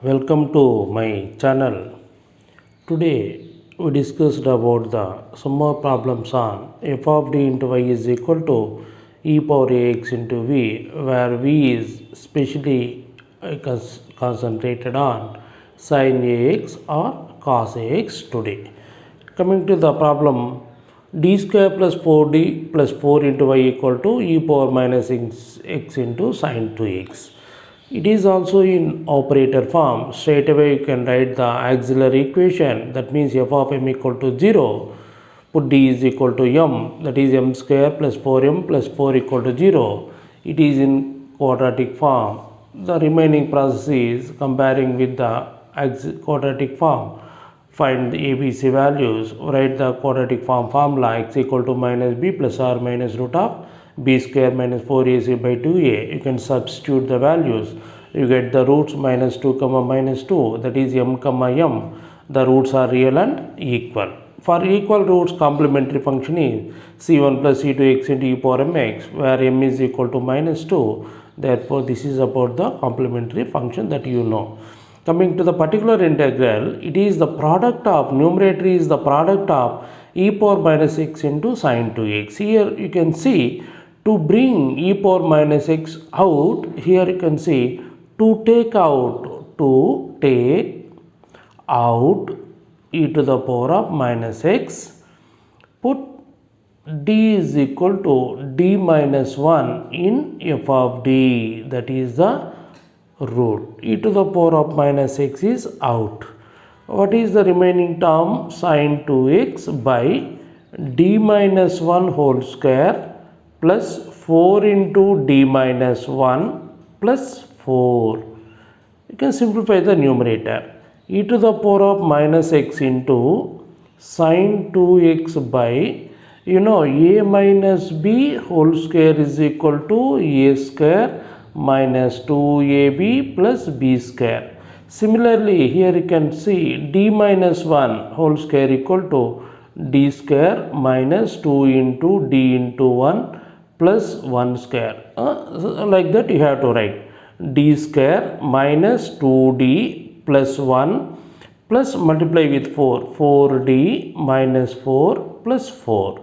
Welcome to my channel. Today we discussed about the some more problems on f of d into y is equal to e power ax into v, where v is specially concentrated on sin ax or cos ax today. Coming to the problem, d square plus 4d plus 4 into y equal to e power minus x into sin 2x. It is also in operator form. Straight away you can write the auxiliary equation, that means f of m equal to 0. Put d is equal to m, that is m square plus 4m plus 4 equal to 0. It is in quadratic form. The remaining process is comparing with the quadratic form. Find the ABC values. Write the quadratic form formula: x equal to minus b plus r minus root of b square minus 4ac by 2a. You can substitute the values. You get the roots minus 2 comma minus 2, that is m comma m. The roots are real and equal. For equal roots, complementary function is c1 plus c2x into e power mx, where m is equal to minus 2. Therefore, this is about the complementary function that you know. Coming to the particular integral, it is the product of numerator is the product of e power minus x into sin 2x. Here you can see, to bring e power minus x out, here you can see to take out e to the power of minus x, put d is equal to d minus 1 in f of d, that is the root. E to the power of minus x is out. What is the remaining term? Sin 2x by d minus 1 whole square plus 4 into d minus 1 plus 4. You can simplify the numerator. E to the power of minus x into sin 2x by, a minus b whole square is equal to a square minus 2ab plus b square. Similarly, here you can see d minus 1 whole square equal to d square minus 2 into d into 1 plus 1 square. Like that you have to write d square minus 2d plus 1 plus multiply with 4, 4d minus 4 plus 4.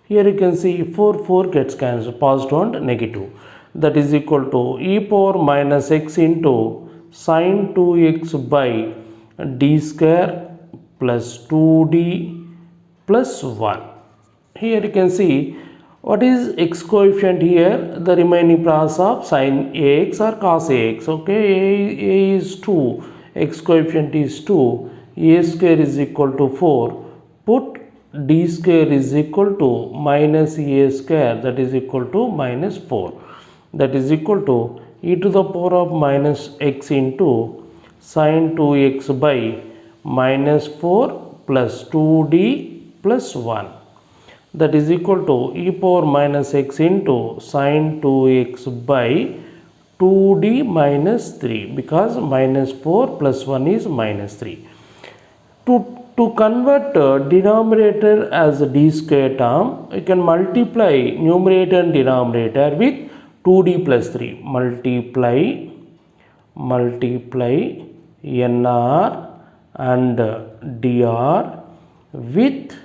Here you can see 4 gets cancelled, positive and negative. That is equal to e power minus x into sin 2x by d square plus 2d plus 1. Here you can see what is x coefficient here, the remaining process of sin ax or cos ax. Okay, a is 2, x coefficient is 2, a square is equal to 4. Put d square is equal to minus a square, that is equal to minus 4. That is equal to e to the power of minus x into sin 2x by minus 4 plus 2d plus 1. That is equal to e power minus x into sin 2x by 2d minus 3, because minus 4 plus 1 is minus 3. To convert denominator as a d square term, you can multiply numerator and denominator with 2d plus 3. Multiply nr and dr with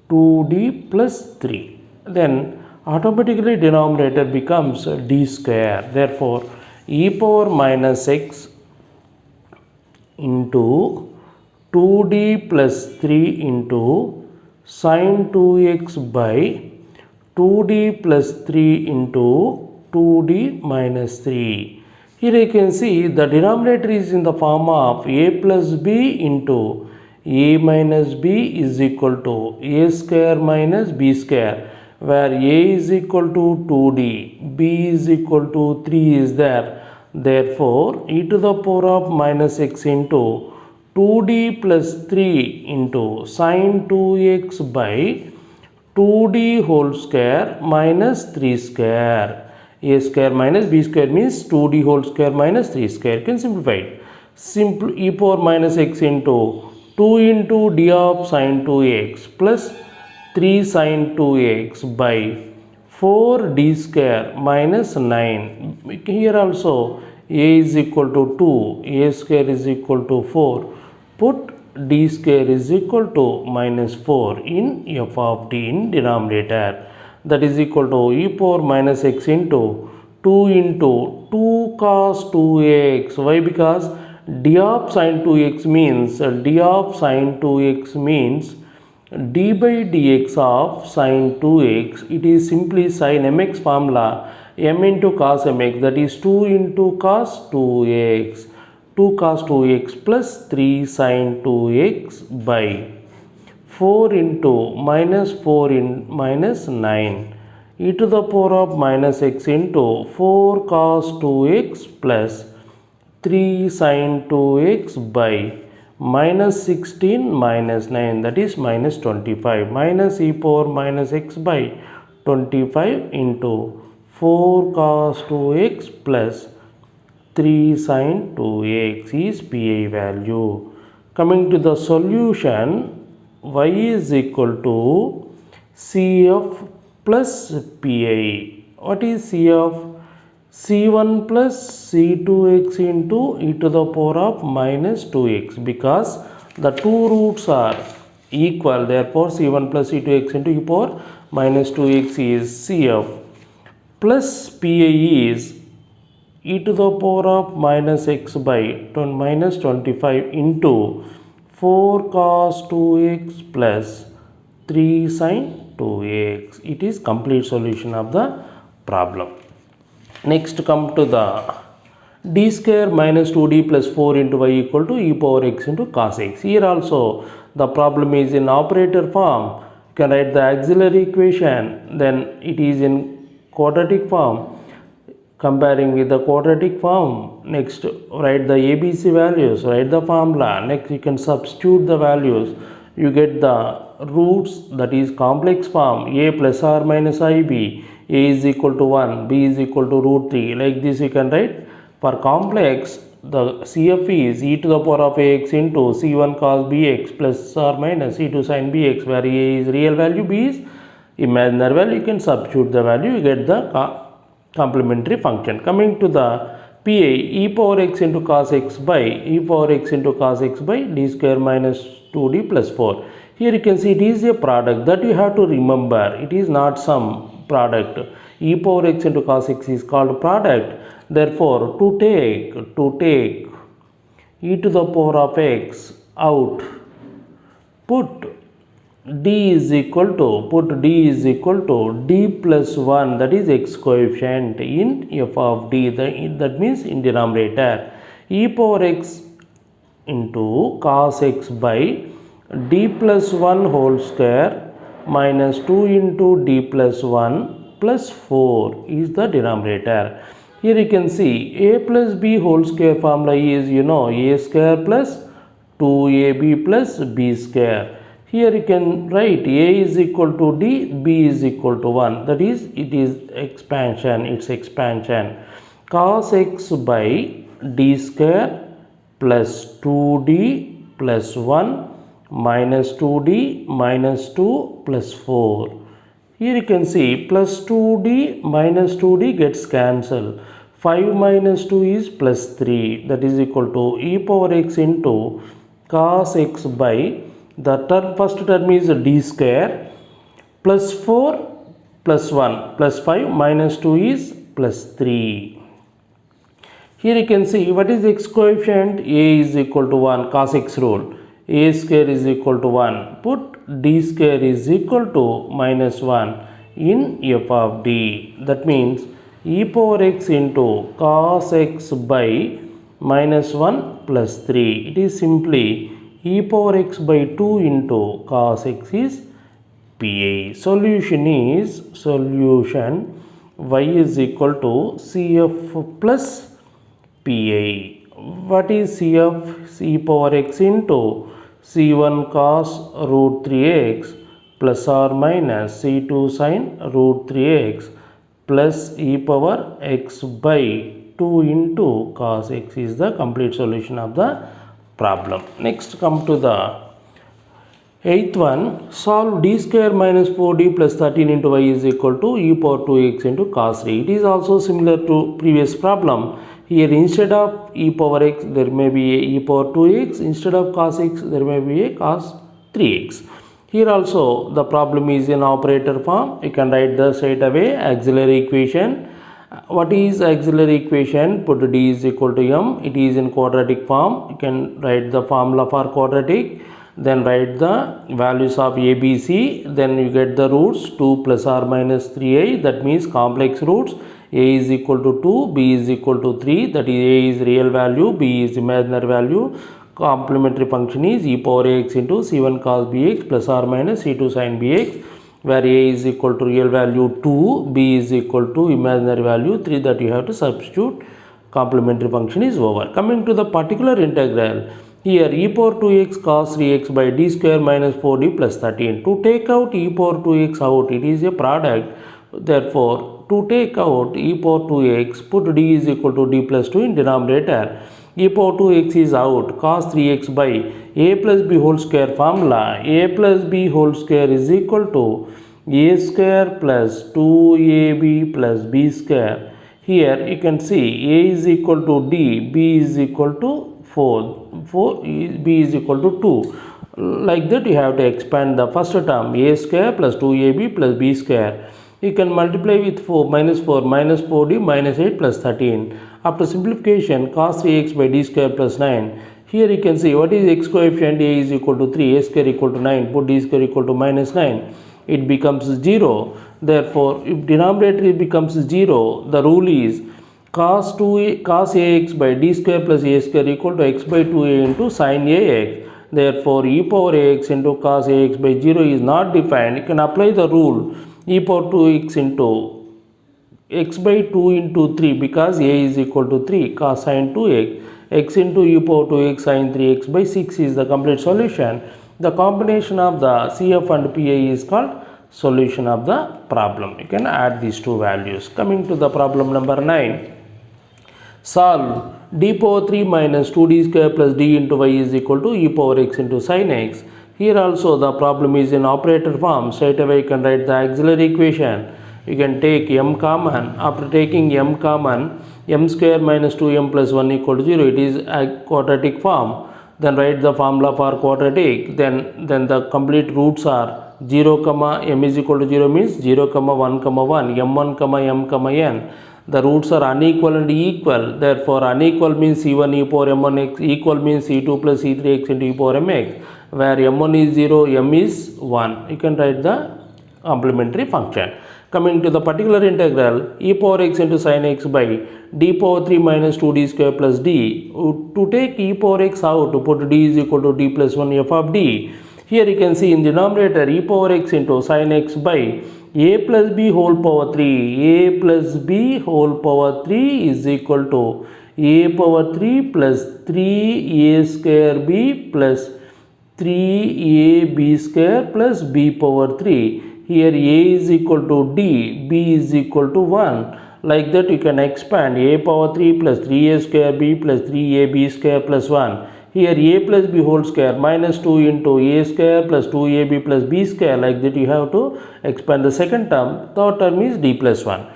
2d plus 3. Then automatically denominator becomes d square. Therefore, e power minus x into 2d plus 3 into sin 2x by 2d plus 3 into 2d minus 3. Here you can see the denominator is in the form of a plus b into a minus b is equal to a square minus b square, where a is equal to 2d, b is equal to 3 is there. Therefore, e to the power of minus x into 2d plus 3 into sin 2x by 2d whole square minus 3 square. A square minus b square means 2d whole square minus 3 square. You can simplify it. Simple e power minus x into 2 into d of sin 2x plus 3 sin 2x by 4d square minus 9. Here also a is equal to 2, a square is equal to 4. Put d square is equal to minus 4 in f of d in denominator. That is equal to e power minus x into 2 cos 2x. Why? Because d of sin 2x means d by dx of sin 2x. It is simply sin mx formula, m into cos mx, that is 2 into cos 2x. 2 cos 2x plus 3 sin 2x by 4 into minus 4 in minus 9 e to the power of minus x into 4 cos 2x plus 3 sin 2x by minus 16 minus 9, that is minus 25, minus e power minus x by 25 into 4 cos 2x plus 3 sin 2x is pi value. Coming to the solution, y is equal to CF plus pi. What is CF? C1 plus C2x into e to the power of minus 2x, because the two roots are equal, therefore C1 plus C2x into e power minus 2x is CF, plus pi is e to the power of minus x by minus 25 into 4 cos 2x plus 3 sin 2x. It is complete solution of the problem. Next, come to the d square minus 2d plus 4 into y equal to e power x into cos x. Here also the problem is in operator form. You can write the auxiliary equation, then it is in quadratic form. Comparing with the quadratic form, next write the ABC values, write the formula, next you can substitute the values, you get the roots, that is complex form, a plus or minus ib, a is equal to 1, b is equal to root 3, like this you can write. For complex, the CF is e to the power of ax into c1 cos bx plus or minus c2 sin bx, where a is real value, b is imaginary value. You can substitute the value, you get the complementary function. Coming to the PA, e power x into cos x by d square minus 2d plus 4. Here you can see it is a product, that you have to remember. It is not some product. E power x into cos x is called product. Therefore, to take e to the power of x out, put d is equal to d plus 1, that is x coefficient in f of d, that means in denominator, e power x into cos x by d plus 1 whole square minus 2 into d plus 1 plus 4 is the denominator. Here you can see a plus b whole square formula is, a square plus 2ab plus b square. Here you can write a is equal to d, b is equal to 1, that is it is expansion, its expansion. Cos x by d square plus 2d plus 1 minus 2d minus 2 plus 4. Here you can see plus 2d minus 2d gets cancelled. 5 minus 2 is plus 3, that is equal to e power x into cos x by the first term is d square plus 4 plus 1 plus 5 minus 2 is plus 3. Here you can see what is x coefficient. A is equal to 1, cos x rule. A square is equal to 1. Put d square is equal to minus 1 in f of d. That means e power x into cos x by minus 1 plus 3. It is simply e power x by 2 into cos x is pi. Solution y is equal to CF plus pi. What is CF? E power x into c1 cos root 3x plus or minus c2 sin root 3x plus e power x by 2 into cos x is the complete solution of the problem. Next, come to the 8th one. Solve d square minus 4d plus 13 into y is equal to e power 2x into cos 3. It is also similar to previous problem. Here instead of e power x there may be a e power 2x, instead of cos x there may be a cos 3x. Here also the problem is in operator form. You can write the straight away auxiliary equation. What is auxiliary equation? Put d is equal to m. It is in quadratic form. You can write the formula for quadratic, then write the values of a, b, c, then you get the roots 2 plus or minus 3i, that means complex roots. A is equal to 2, b is equal to 3, that is a is real value, b is imaginary value. Complementary function is e power ax into c1 cos bx plus or minus c2 sin bx, where a is equal to real value 2, b is equal to imaginary value 3, that you have to substitute. Complementary function is over. Coming to the particular integral, here e power 2x cos 3x by d square minus 4d plus 13. To take out e power 2x out, it is a product. Therefore, to take out e power 2x, put d is equal to d plus 2 in denominator. E power 2x is out, cos 3x by a plus b whole square formula. A plus b whole square is equal to a square plus 2ab plus b square. Here you can see a is equal to d, b is equal to 4, b is equal to 2. Like that you have to expand the first term, a square plus 2ab plus b square. You can multiply with 4 minus 4d minus 8 plus 13. After simplification, cos 3x by d square plus 9. Here you can see what is x coefficient. A is equal to 3, a square equal to 9, put d square equal to minus 9. It becomes 0. Therefore, if denominator becomes 0, the rule is cos ax by d square plus a square equal to x by 2a into sin ax. Therefore, e power ax into cos ax by 0 is not defined. You can apply the rule e power 2x into x by 2 into 3, because a is equal to 3 cos sin 2x, x into e power 2x sin 3x by 6 is the complete solution. The combination of the CF and PI is called solution of the problem. You can add these two values. Coming to the problem number 9. Solve d power 3 minus 2d square plus d into y is equal to e power x into sin x. Here also the problem is in operator form. Straight away you can write the auxiliary equation. You can take m common. After taking m common, m square minus 2m plus 1 equal to 0. It is a quadratic form. Then write the formula for quadratic. Then the complete roots are 0 comma m is equal to 0 means 0 comma 1 comma 1, m1 comma m comma n. The roots are unequal and equal. Therefore, unequal means c1 e power m1x, equal means c2 plus c3x into e power mx, where m1 is 0, m is 1. You can write the complementary function. Coming to the particular integral, e power x into sin x by d power 3 minus 2d square plus d. To take e power x out, to put d is equal to d plus 1 f of d. Here you can see in denominator e power x into sin x by a plus b whole power 3. A plus b whole power 3 is equal to a power 3 plus 3a square b plus 3ab square plus b power 3. Here a is equal to d, b is equal to 1. Like that you can expand a power 3 plus 3a square b plus 3ab square plus 1. Here a plus b whole square minus 2 into a square plus 2ab plus b square. Like that you have to expand the second term. Third term is d plus 1.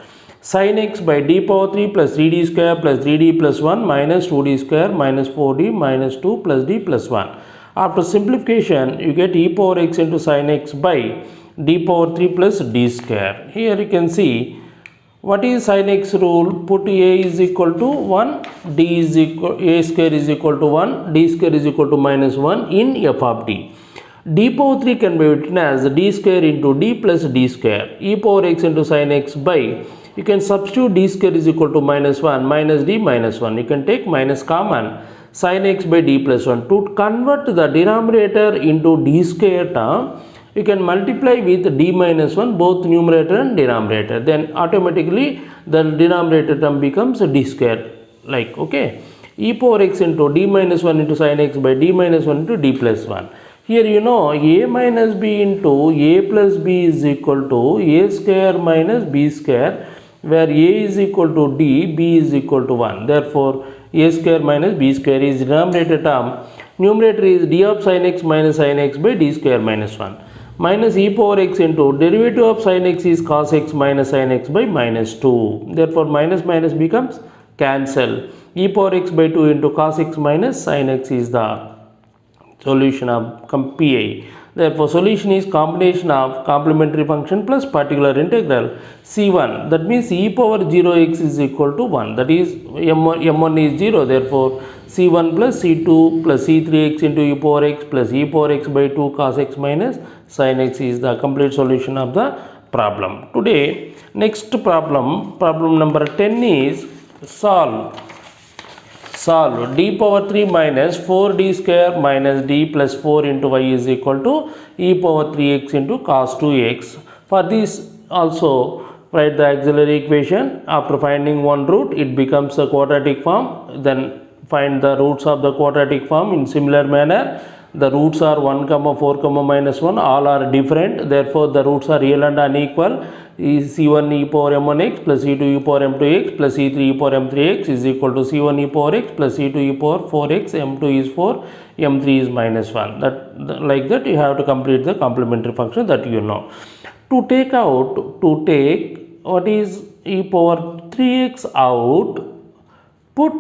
Sin x by d power 3 plus 3d square plus 3d plus 1 minus 2d square minus 4d minus 2 plus d plus 1. After simplification, you get e power x into sin x by d power 3 plus d square. Here you can see what is sin x rule. Put a is equal to 1, d is equal, a square is equal to 1, d square is equal to minus 1 in f of d. D power 3 can be written as d square into d plus d square. E power x into sin x by, you can substitute d square is equal to minus 1 minus d minus 1. You can take minus common. Sin x by d plus 1. To convert the denominator into d square term, you can multiply with d minus 1 both numerator and denominator. Then automatically the denominator term becomes d square. Like, okay. E power x into d minus 1 into sin x by d minus 1 into d plus 1. Here you know a minus b into a plus b is equal to a square minus b square, where a is equal to d, b is equal to 1. Therefore, a square minus b square is denominator term. Numerator is d of sin x minus sin x by d square minus 1. Minus e power x into derivative of sin x is cos x minus sin x by minus 2. Therefore, minus minus becomes cancel. e power x by 2 into cos x minus sin x is the solution of PI. Therefore, solution is combination of complementary function plus particular integral C1. That means e power 0x is equal to 1. That is m1 is 0. Therefore, C1 plus C2 plus C3x into e power x plus e power x by 2 cos x minus sin x is the complete solution of the problem. Today, next problem number 10 is solve d power 3 minus 4d square minus d plus 4 into y is equal to e power 3x into cos 2x. For this also write the auxiliary equation. After finding one root, it becomes a quadratic form. Then find the roots of the quadratic form in similar manner. The roots are 1 comma 4 comma minus 1, all are different, therefore the roots are real and unequal. C1 e power m1x plus C2 e power m2x plus C3 e power m3x is equal to C1 e power x plus C2 e power 4x, m2 is 4, m3 is minus 1. Like that you have to complete the complementary function that you know. To take what is e power 3x out, put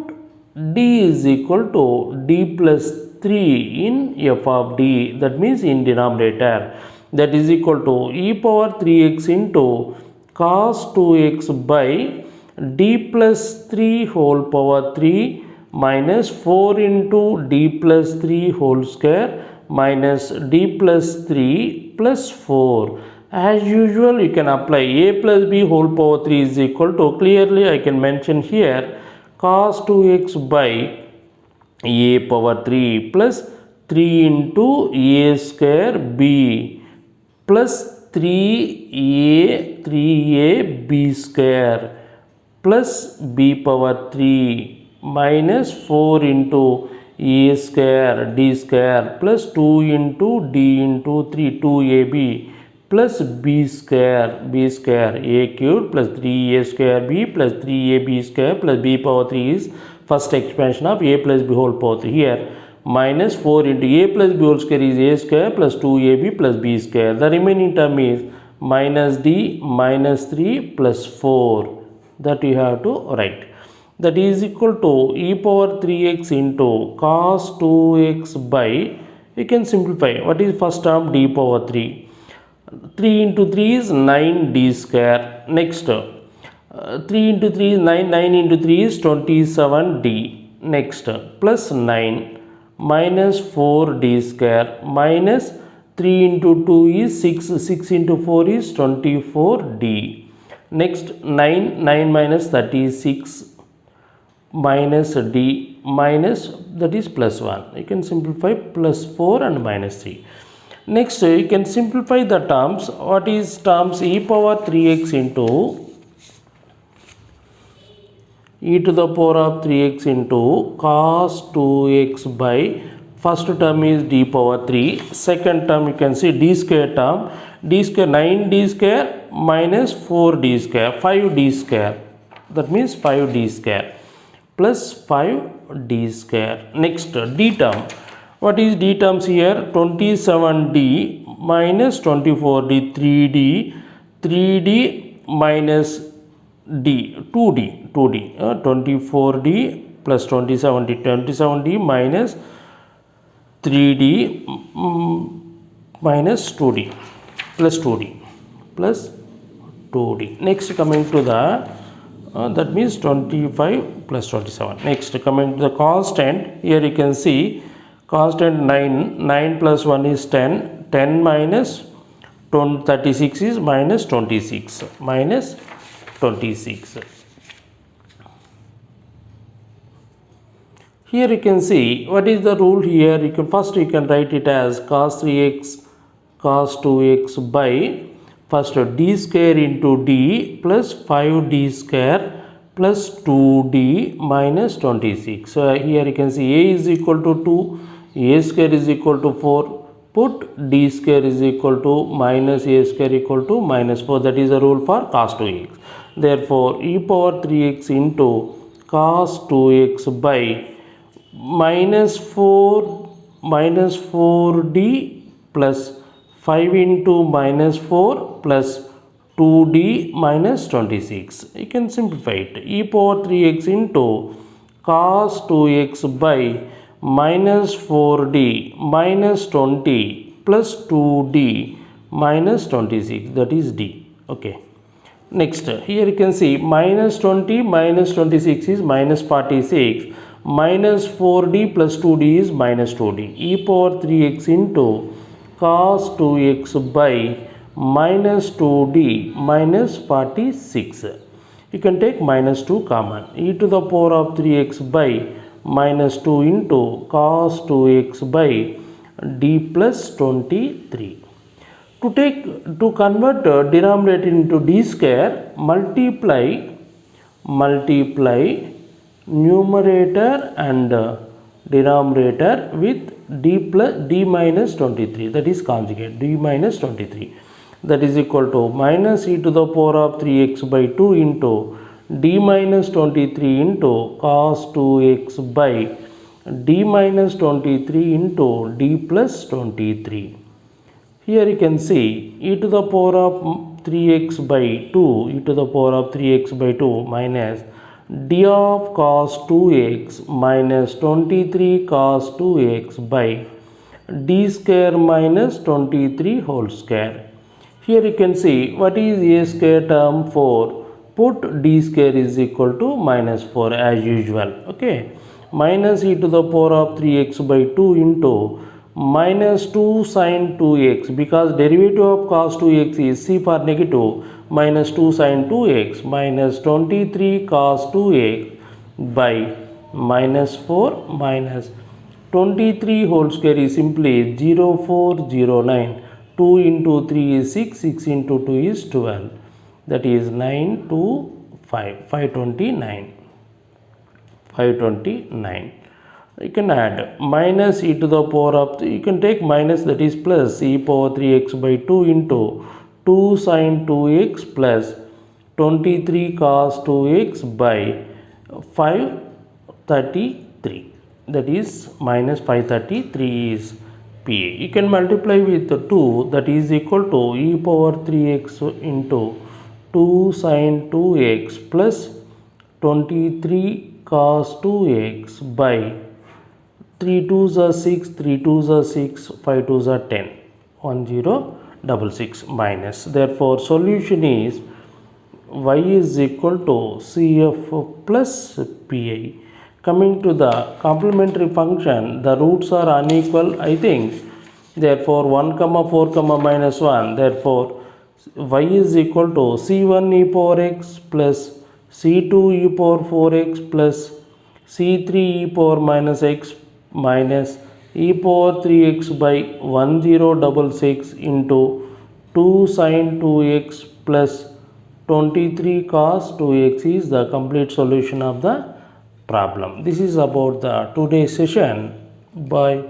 d is equal to d plus 3 in f of d, that means in denominator, that is equal to e power 3x into cos 2x by d plus 3 whole power 3 minus 4 into d plus 3 whole square minus d plus 3 plus 4. As usual, you can apply a plus b whole power 3 is equal to, clearly I can mention here, cos 2x by a power 3 plus 3 into a square b plus 3a b square plus b power 3 minus 4 into a square d square plus 2 into d into 3 2ab plus b square a cubed plus 3a square b plus 3ab square plus b power 3 is first expansion of a plus b whole power 3. Here minus 4 into a plus b whole square is a square plus 2ab plus b square. The remaining term is minus d minus 3 plus 4, that you have to write. That is equal to e power 3x into cos 2x by, you can simplify, what is first term, d power 3. 3 into 3 is 9d square. Next 3 into 3 is 9, 9 into 3 is 27d. Next plus 9 minus 4d square minus 3 into 2 is 6, 6 into 4 is 24d. Next 9 minus 36 minus d minus, that is plus 1. You can simplify plus 4 and minus 3. Next you can simplify the terms. What is terms? E power 3x into e to the power of 3x into cos 2x by, first term is d power 3, second term you can see d square term, d square 9d square minus 4d square 5d square, that means 5d square plus 5d square. Next d term. What is d terms here? 27d minus 24d, 3d minus d, 2d 24d plus 27d minus 3d minus 2d plus 2d. Next coming to the that means 25 plus 27. Next coming to the constant, here you can see constant 9 plus 1 is 10 minus 36 is minus 26. Here you can see what is the rule here. You can write it as cos 3x cos 2x by first d square into d plus 5d square plus 2d minus 26. So here you can see a is equal to 2, a square is equal to 4, put d square is equal to minus a square equal to minus 4. That is the rule for cos 2x. Therefore e power 3x into cos 2x by minus 4d plus 5 into minus 4 plus 2d minus 26. You can simplify it. E power 3x into cos 2x by minus 4d minus 20 plus 2d minus 26, that is d. Okay. Next, here you can see minus 20 minus 26 is minus 46, minus 4d plus 2d is minus 2d, e power 3x into cos 2x by minus 2d minus 46. You can take minus 2 common, e to the power of 3x by minus 2 into cos 2x by d plus 23. To convert denominator into d square, multiply numerator and denominator with d minus 23, that is conjugate d minus 23, that is equal to minus e to the power of 3x by 2 into d minus 23 into cos 2x by d minus 23 into d plus 23. Here you can see e to the power of 3x by 2, e to the power of 3x by 2 minus d of cos 2x minus 23 cos 2x by d square minus 23 whole square. Here you can see what is a square term 4. Put d square is equal to minus 4 as usual. Okay. Minus e to the power of 3x by 2 into minus 2 sin 2x, because derivative of cos 2x is c for negative, minus 2 sin 2x minus 23 cos 2x by minus 4 minus 23 whole square is simply 0409. 2 into 3 is 6, 6 into 2 is 12, that is 9 to 5, 529. 529. You can add minus e to the power of, you can take minus, that is plus e power 3x by 2 into 2 sin 2x plus 23 cos 2x by 533, that is minus 533 is PA. You can multiply with 2, that is equal to e power 3x into 2 sin 2x plus 23 cos 2x by 3 2s are 6, 3 2s are 6, 5 2s are 10, 1066 minus. Therefore, solution is y is equal to CF plus PI. Coming to the complementary function, the roots are unequal, I think. Therefore, 1 comma 4 comma minus 1. Therefore, y is equal to C1 e power x plus C2 e power 4x plus C3 e power minus x minus e power 3x by 1066 into 2 sin 2x plus 23 cos 2x is the complete solution of the problem. This is about the today's session. Bye.